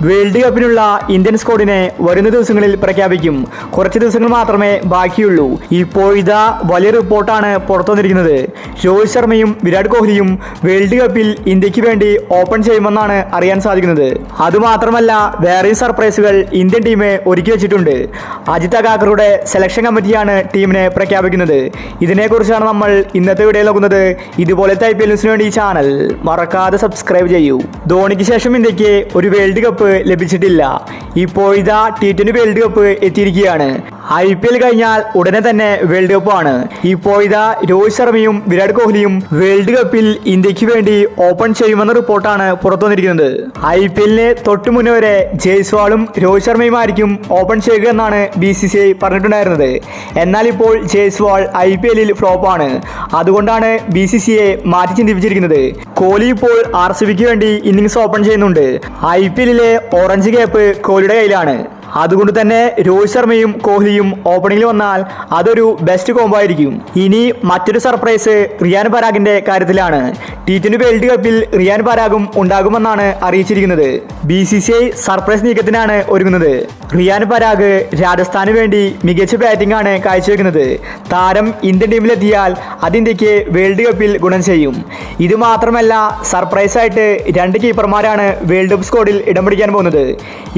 World കപ്പിനുള്ള Indian സ്ക്വാഡിനെ വരുന്ന ദിവസങ്ങളിൽ പ്രഖ്യാപിക്കും. കുറച്ച് ദിവസങ്ങൾ മാത്രമേ ബാക്കിയുള്ളൂ. ഇപ്പോൾ ഇതാ വലിയ റിപ്പോർട്ടാണ് പുറത്തു വന്നിരിക്കുന്നത്. രോഹിത് ശർമ്മയും വിരാട് കോഹ്ലിയും വേൾഡ് കപ്പിൽ ഇന്ത്യക്ക് വേണ്ടി ഓപ്പൺ ചെയ്യുമെന്നാണ് അറിയാൻ സാധിക്കുന്നത്. അതുമാത്രമല്ല വേറെയും സർപ്രൈസുകൾ ഇന്ത്യൻ ടീം ഒരുക്കി വെച്ചിട്ടുണ്ട്. അജിത് അഗാക്കറുടെ സെലക്ഷൻ കമ്മിറ്റിയാണ് ടീമിനെ പ്രഖ്യാപിക്കുന്നത്. ഇതിനെക്കുറിച്ചാണ് നമ്മൾ ഇന്നത്തെ വീഡിയോയിൽ നോക്കുന്നത്. ഇതുപോലത്തെ IPL ന്യൂസിന് വേണ്ടി ഈ ചാനൽ മറക്കാതെ സബ്സ്ക്രൈബ് ചെയ്യൂ. ധോണിക്ക് ശേഷം ഇന്ത്യക്ക് ഒരു വേൾഡ് കപ്പ് ലഭിച്ചിട്ടില്ല. ഇപ്പോൾ ഇതാ T20 വേൾഡ് കപ്പ് എത്തിയിരിക്കുകയാണ്. IPL കഴിഞ്ഞാൽ ഉടനെ തന്നെ വേൾഡ് കപ്പ് ആണ്. ഇപ്പോൾ ഇതാ രോഹിത് ശർമ്മയും വിരാട് കോഹ്ലിയും വേൾഡ് കപ്പിൽ ഇന്ത്യക്ക് വേണ്ടി ഓപ്പൺ ചെയ്യുമെന്ന റിപ്പോർട്ടാണ് പുറത്തു വന്നിരിക്കുന്നത്. IPLന് തൊട്ടു മുന്നേ വരെ ജയ്സ്വാളും രോഹിത് ശർമ്മയുമായിരിക്കും ഓപ്പൺ ചെയ്യുക എന്നാണ് BCCI പറഞ്ഞിട്ടുണ്ടായിരുന്നത്. എന്നാൽ ഇപ്പോൾ ജയ്സ്വാൾ IPLൽ ഫ്ലോപ്പാണ്. അതുകൊണ്ടാണ് BCCI മാറ്റി ചിന്തിപ്പിച്ചിരിക്കുന്നത്. കോഹ്ലി ഇപ്പോൾ RCBക്ക് വേണ്ടി ഇന്നിംഗ്സ് ഓപ്പൺ ചെയ്യുന്നുണ്ട്. IPLലെ ഓറഞ്ച് ക്യാപ്പ് കോഹ്ലിയുടെ കയ്യിലാണ്. അതുകൊണ്ട് തന്നെ രോഹിത് ശർമ്മയും കോഹ്ലിയും ഓപ്പണിംഗിൽ വന്നാൽ അതൊരു ബെസ്റ്റ് കോംബോ ആയിരിക്കും. ഇനി മറ്റൊരു സർപ്രൈസ് റിയാൻ പരാഗിന്റെ കാര്യത്തിലാണ്. T20 വേൾഡ് കപ്പിൽ റിയാൻ പരാഗും ഉണ്ടാകുമെന്നാണ് അറിയിച്ചിരിക്കുന്നത്. BCCI സർപ്രൈസ് നീക്കത്തിനാണ് ഒരുങ്ങുന്നത്. റിയാൻ പരാഗ് രാജസ്ഥാന് വേണ്ടി മികച്ച ബാറ്റിംഗ് ആണ് കാഴ്ചവെക്കുന്നത്. താരം ഇന്ത്യൻ ടീമിലെത്തിയാൽ അത് ഇന്ത്യക്ക് വേൾഡ് കപ്പിൽ ഗുണം ചെയ്യും. ഇത് മാത്രമല്ല സർപ്രൈസ് ആയിട്ട് 2 കീപ്പർമാരാണ് വേൾഡ് കപ്പ് സ്ക്വാഡിൽ ഇടം പിടിക്കാൻ പോകുന്നത്.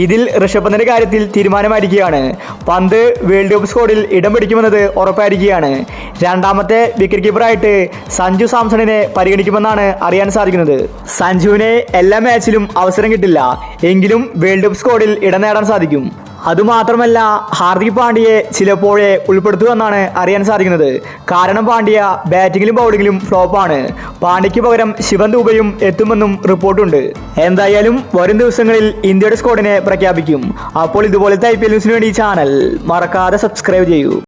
ഇതിൽ ഋഷഭ് പന്തിന്റെ കാര്യത്തിൽ തീരുമാനമായിരിക്കുകയാണ്. പന്ത് വേൾഡ് കപ്പ് സ്ക്വാഡിൽ ഇടം പിടിക്കുമെന്നത് ഉറപ്പായിരിക്കുകയാണ്. രണ്ടാമത്തെ വിക്കറ്റ് കീപ്പറായിട്ട് സഞ്ജു സാംസണിനെ പരിഗണിക്കുമെന്നാണ് അറിയാൻ സാധിക്കുന്നത്. സഞ്ജുവിനെ എല്ലാ മാച്ചിലും അവസരം കിട്ടില്ല, എങ്കിലും വേൾഡ് കപ്പ് സ്ക്വാഡിൽ ഇടം നേടാൻ സാധിക്കും. അതുമാത്രമല്ല ഹാർദിക് പാണ്ഡ്യയെ ചിലപ്പോഴേ ഉൾപ്പെടുത്തുമെന്നാണ് അറിയാൻ സാധിക്കുന്നത്. കാരണം പാണ്ഡ്യ ബാറ്റിങ്ങിലും ബൗളിങ്ങിലും ഫ്ലോപ്പാണ്. പാണ്ഡ്യയ്ക്ക് പകരം ശിവൻ ദുബെയും എത്തുമെന്നും റിപ്പോർട്ടുണ്ട്. എന്തായാലും വരും ദിവസങ്ങളിൽ ഇന്ത്യയുടെ സ്ക്വാഡിനെ പ്രഖ്യാപിക്കും. അപ്പോൾ ഇതുപോലത്തെ IPL ന്യൂസിന് വേണ്ടി ചാനൽ മറക്കാതെ സബ്സ്ക്രൈബ് ചെയ്യൂ.